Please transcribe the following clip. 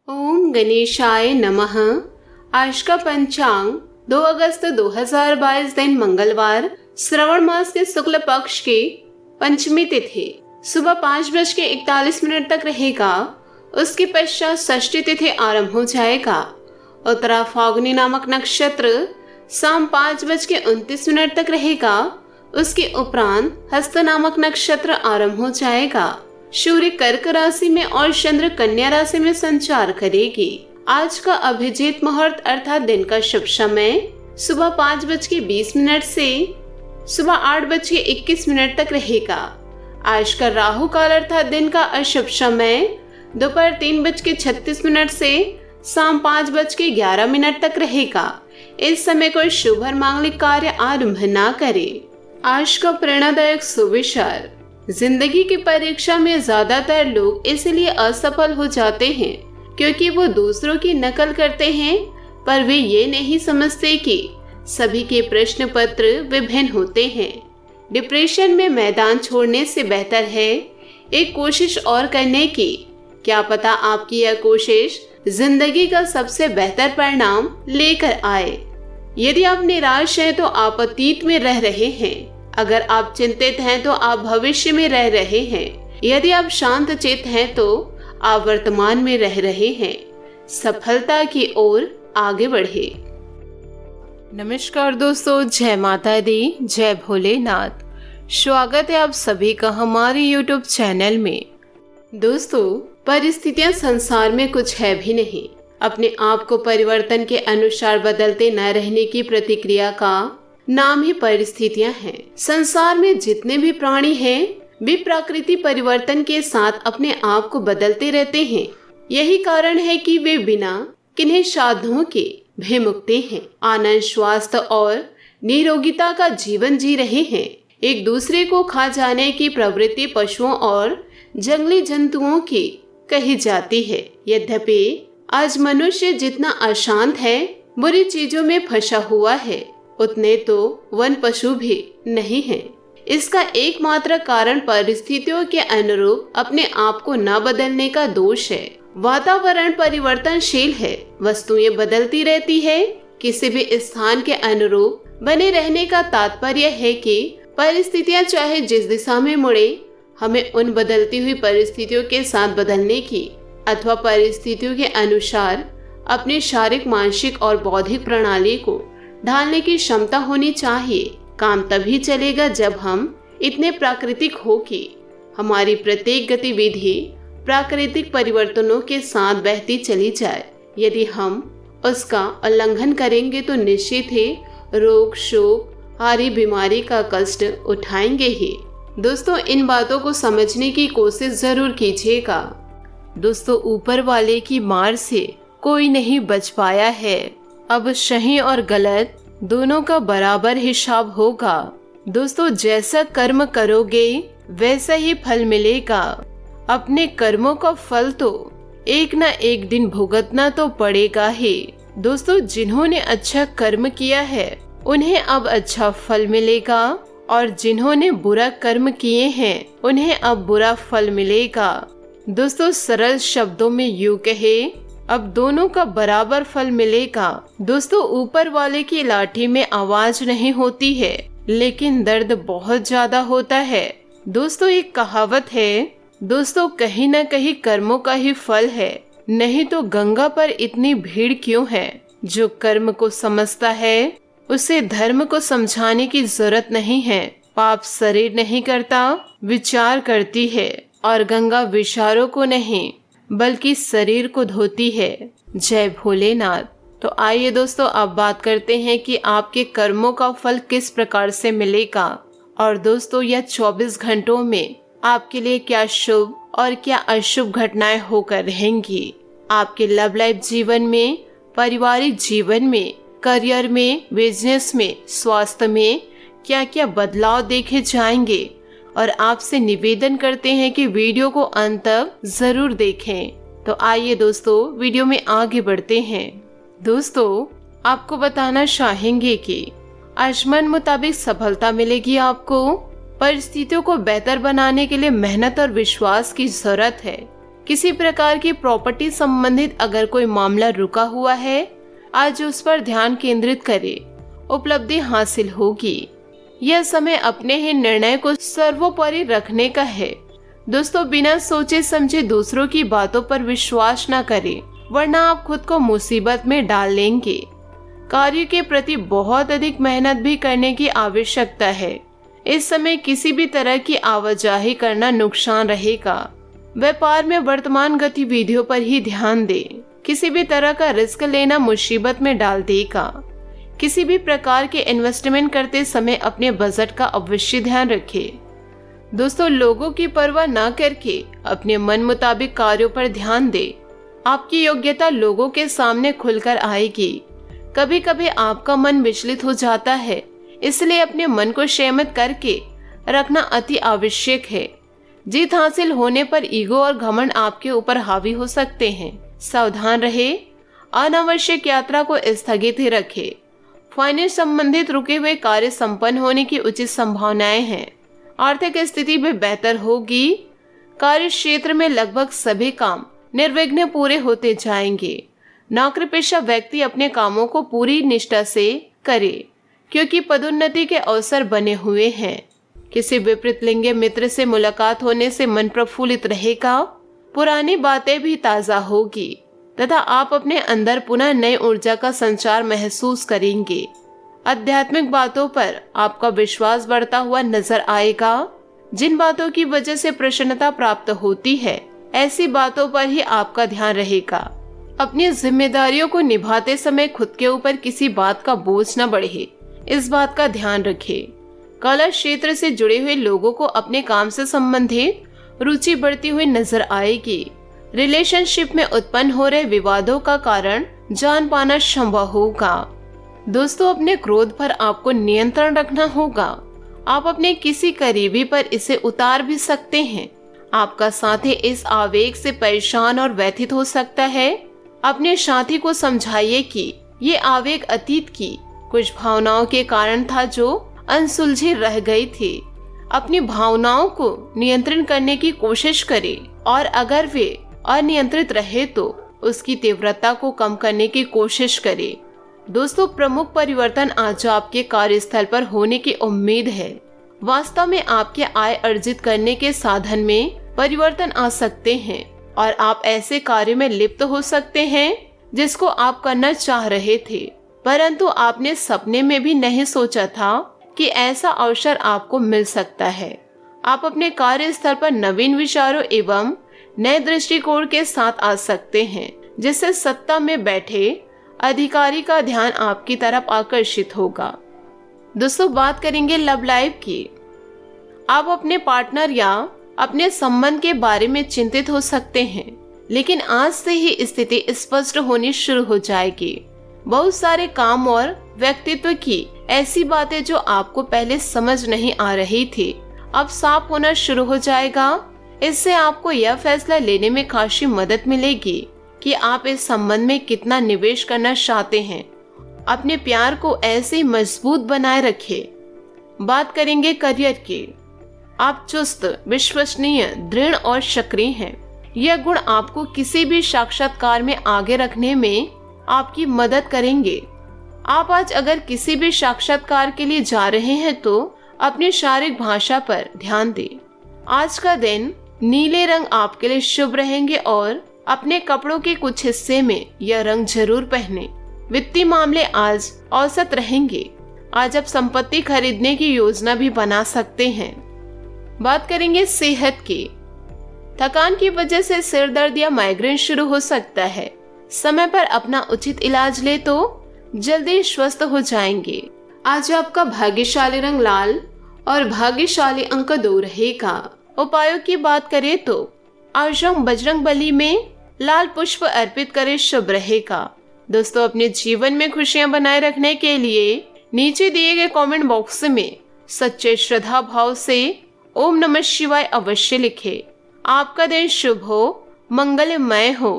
ओम गणेशाय नमः। आज का पंचांग 2 अगस्त 2022 दिन मंगलवार, श्रवण मास के शुक्ल पक्ष के पंचमी तिथि सुबह 5:41 तक रहेगा। उसके पश्चात षष्ठी तिथि आरंभ हो जाएगा। उत्तरा फाल्गुनी नामक नक्षत्र शाम 5:29 तक रहेगा। उसके उपरांत हस्त नामक नक्षत्र आरंभ हो जाएगा। सूर्य कर्क राशि में और चंद्र कन्या राशि में संचार करेगी। आज का अभिजीत मुहूर्त अर्थात दिन का शुभ समय सुबह 5:20 से सुबह 8:21 तक रहेगा। आज का राहु काल अर्थात दिन का अशुभ समय दोपहर 3:36 से शाम 5:11 तक रहेगा। इस समय कोई शुभ और मांगलिक कार्य आरंभ ना करे। आज का प्रेरणादायक सुविचार, जिंदगी की परीक्षा में ज्यादातर लोग इसलिए असफल हो जाते हैं क्योंकि वो दूसरों की नकल करते हैं, पर वे ये नहीं समझते कि सभी के प्रश्न पत्र विभिन्न होते हैं। डिप्रेशन में मैदान छोड़ने से बेहतर है एक कोशिश और करने की। क्या पता आपकी यह कोशिश जिंदगी का सबसे बेहतर परिणाम लेकर आए। यदि आप निराश हैं तो आप अतीत में रह रहे हैं। अगर आप चिंतित हैं तो आप भविष्य में रह रहे हैं। यदि आप शांत चित हैं तो आप वर्तमान में रह रहे हैं। सफलता की ओर आगे बढ़े। नमस्कार दोस्तों, जय माता दी, जय भोलेनाथ। स्वागत है आप सभी का हमारे YouTube चैनल में। दोस्तों, परिस्थितियां संसार में कुछ है भी नहीं। अपने आप को परिवर्तन के अनुसार बदलते न रहने की प्रतिक्रिया का नाम ही परिस्थितियां हैं। संसार में जितने भी प्राणी हैं वे प्रकृति परिवर्तन के साथ अपने आप को बदलते रहते हैं। यही कारण है कि वे बिना किन्हीं साधनों के भयमुक्ति हैं, आनंद, स्वास्थ्य और निरोगिता का जीवन जी रहे हैं। एक दूसरे को खा जाने की प्रवृत्ति पशुओं और जंगली जंतुओं की कही जाती है। यद्यपि आज मनुष्य जितना अशांत है, बुरी चीजों में फंसा हुआ है, उतने तो वन पशु भी नहीं हैं। इसका एकमात्र कारण परिस्थितियों के अनुरूप अपने आप को न बदलने का दोष है। वातावरण परिवर्तनशील है, वस्तुएं बदलती रहती है। किसी भी स्थान के अनुरूप बने रहने का तात्पर्य है कि परिस्थितियां चाहे जिस दिशा में मुड़े, हमें उन बदलती हुई परिस्थितियों के साथ बदलने की अथवा परिस्थितियों के अनुसार अपनी शारीरिक, मानसिक और बौद्धिक प्रणाली को ढालने की क्षमता होनी चाहिए। काम तभी चलेगा जब हम इतने प्राकृतिक हो कि हमारी प्रत्येक गतिविधि प्राकृतिक परिवर्तनों के साथ बहती चली जाए। यदि हम उसका उल्लंघन करेंगे तो निश्चित ही रोग, शोक, हारी बीमारी का कष्ट उठाएंगे ही। दोस्तों, इन बातों को समझने की कोशिश जरूर कीजिएगा। दोस्तों, ऊपर वाले की मार से कोई नहीं बच पाया है। अब सही और गलत दोनों का बराबर हिसाब होगा। दोस्तों, जैसा कर्म करोगे वैसा ही फल मिलेगा। अपने कर्मों का फल तो एक न एक दिन भुगतना तो पड़ेगा ही। दोस्तों, जिन्होंने अच्छा कर्म किया है उन्हें अब अच्छा फल मिलेगा, और जिन्होंने बुरा कर्म किए हैं उन्हें अब बुरा फल मिलेगा। दोस्तों, सरल शब्दों में यूं कहे, अब दोनों का बराबर फल मिलेगा। दोस्तों, ऊपर वाले की लाठी में आवाज नहीं होती है, लेकिन दर्द बहुत ज्यादा होता है। दोस्तों, एक कहावत है, दोस्तों, कहीं न कहीं कर्मों का ही फल है, नहीं तो गंगा पर इतनी भीड़ क्यों है। जो कर्म को समझता है उसे धर्म को समझाने की जरूरत नहीं है। पाप शरीर नहीं करता, विचार करती है, और गंगा विचारों को नहीं बल्कि शरीर को धोती है। जय भोलेनाथ। तो आइए दोस्तों, अब बात करते हैं कि आपके कर्मों का फल किस प्रकार से मिलेगा। और दोस्तों, यह 24 घंटों में आपके लिए क्या शुभ और क्या अशुभ घटनाएं होकर रहेंगी। आपके लव लाइफ जीवन में, पारिवारिक जीवन में, करियर में, बिजनेस में, स्वास्थ्य में क्या क्या बदलाव देखे जाएंगे। और आपसे निवेदन करते हैं कि वीडियो को अंत तक जरूर देखें। तो आइए दोस्तों, वीडियो में आगे बढ़ते हैं। दोस्तों, आपको बताना चाहेंगे कि आज मन मुताबिक सफलता मिलेगी आपको। परिस्थितियों को बेहतर बनाने के लिए मेहनत और विश्वास की जरूरत है। किसी प्रकार की प्रॉपर्टी संबंधित अगर कोई मामला रुका हुआ है, आज उस पर ध्यान केंद्रित करें, उपलब्धि हासिल होगी। यह समय अपने ही निर्णय को सर्वोपरि रखने का है। दोस्तों, बिना सोचे समझे दूसरों की बातों पर विश्वास न करें, वरना आप खुद को मुसीबत में डाल लेंगे। कार्य के प्रति बहुत अधिक मेहनत भी करने की आवश्यकता है। इस समय किसी भी तरह की आवाजाही करना नुकसान रहेगा। व्यापार में वर्तमान गतिविधियों पर ही ध्यान दें। किसी भी तरह का रिस्क लेना मुसीबत में डाल देगा। किसी भी प्रकार के इन्वेस्टमेंट करते समय अपने बजट का अवश्य ध्यान रखें। दोस्तों, लोगों की परवाह न करके अपने मन मुताबिक कार्यों पर ध्यान दें। आपकी योग्यता लोगों के सामने खुलकर आएगी। कभी कभी आपका मन विचलित हो जाता है, इसलिए अपने मन को संयमित करके रखना अति आवश्यक है। जीत हासिल होने पर ईगो और घमंड आपके ऊपर हावी हो सकते हैं। सावधान रहे, अनावश्यक यात्रा को स्थगित ही रखें। फाइनेंस संबंधित रुके हुए कार्य संपन्न होने की उचित संभावनाएं हैं। आर्थिक स्थिति भी बेहतर होगी। कार्य क्षेत्र में लगभग सभी काम निर्विघ्न पूरे होते जाएंगे। नौकरी पेशा व्यक्ति अपने कामों को पूरी निष्ठा से करे, क्योंकि पदोन्नति के अवसर बने हुए हैं। किसी विपरीत लिंगी मित्र से मुलाकात होने से मन प्रफुल्लित रहेगा। पुरानी बातें भी ताजा होगी तथा आप अपने अंदर पुनः नई ऊर्जा का संचार महसूस करेंगे। आध्यात्मिक बातों पर आपका विश्वास बढ़ता हुआ नजर आएगा। जिन बातों की वजह से प्रसन्नता प्राप्त होती है, ऐसी बातों पर ही आपका ध्यान रहेगा। अपनी जिम्मेदारियों को निभाते समय खुद के ऊपर किसी बात का बोझ न बढ़े, इस बात का ध्यान रखें। कला क्षेत्र से जुड़े हुए लोगों को अपने काम से संबंधित रुचि बढ़ती हुई नजर आएगी। रिलेशनशिप में उत्पन्न हो रहे विवादों का कारण जान पाना संभव होगा। दोस्तों, अपने क्रोध पर आपको नियंत्रण रखना होगा। आप अपने किसी करीबी पर इसे उतार भी सकते हैं। आपका साथी इस आवेग से परेशान और व्यथित हो सकता है। अपने साथी को समझाइए कि ये आवेग अतीत की कुछ भावनाओं के कारण था जो अनसुलझी रह गई थी। अपनी भावनाओं को नियंत्रण करने की कोशिश करें और अगर वे अनियंत्रित रहे तो उसकी तीव्रता को कम करने की कोशिश करें। दोस्तों, प्रमुख परिवर्तन आज आपके कार्यस्थल पर होने की उम्मीद है। वास्तव में आपके आय अर्जित करने के साधन में परिवर्तन आ सकते हैं और आप ऐसे कार्य में लिप्त हो सकते हैं जिसको आप करना चाह रहे थे, परंतु आपने सपने में भी नहीं सोचा था कि ऐसा अवसर आपको मिल सकता है। आप अपने कार्यस्थल पर नवीन विचारों एवं नए दृष्टिकोण के साथ आ सकते हैं, जिससे सत्ता में बैठे अधिकारी का ध्यान आपकी तरफ आकर्षित होगा। दोस्तों, बात करेंगे लव लाइफ की। आप अपने पार्टनर या अपने संबंध के बारे में चिंतित हो सकते हैं, लेकिन आज से ही स्थिति स्पष्ट होनी शुरू हो जाएगी। बहुत सारे काम और व्यक्तित्व की ऐसी बातें जो आपको पहले समझ नहीं आ रही थी, अब साफ होना शुरू हो जाएगा। इससे आपको यह फैसला लेने में खासी मदद मिलेगी कि आप इस संबंध में कितना निवेश करना चाहते हैं। अपने प्यार को ऐसे मजबूत बनाए रखें। बात करेंगे करियर की। आप चुस्त, विश्वसनीय, दृढ़ और सक्रिय हैं। यह गुण आपको किसी भी साक्षात्कार में आगे रखने में आपकी मदद करेंगे। आप आज अगर किसी भी साक्षात्कार के लिए जा रहे हैं तो अपनी शारीरिक भाषा पर ध्यान दें। आज का दिन नीले रंग आपके लिए शुभ रहेंगे और अपने कपड़ों के कुछ हिस्से में यह रंग जरूर पहने। वित्तीय मामले आज औसत रहेंगे। आज आप संपत्ति खरीदने की योजना भी बना सकते हैं। बात करेंगे सेहत की। थकान की वजह से सिर दर्द या माइग्रेन शुरू हो सकता है। समय पर अपना उचित इलाज ले तो जल्दी स्वस्थ हो जाएंगे। आज आपका भाग्यशाली रंग लाल और भाग्यशाली अंक 2 रहेगा। उपायों की बात करें तो आज हम बजरंगबली में लाल पुष्प अर्पित करें, शुभ रहेगा। दोस्तों, अपने जीवन में खुशियां बनाए रखने के लिए नीचे दिए गए कमेंट बॉक्स में सच्चे श्रद्धा भाव से ओम नमः शिवाय अवश्य लिखें। आपका दिन शुभ हो, मंगलमय हो।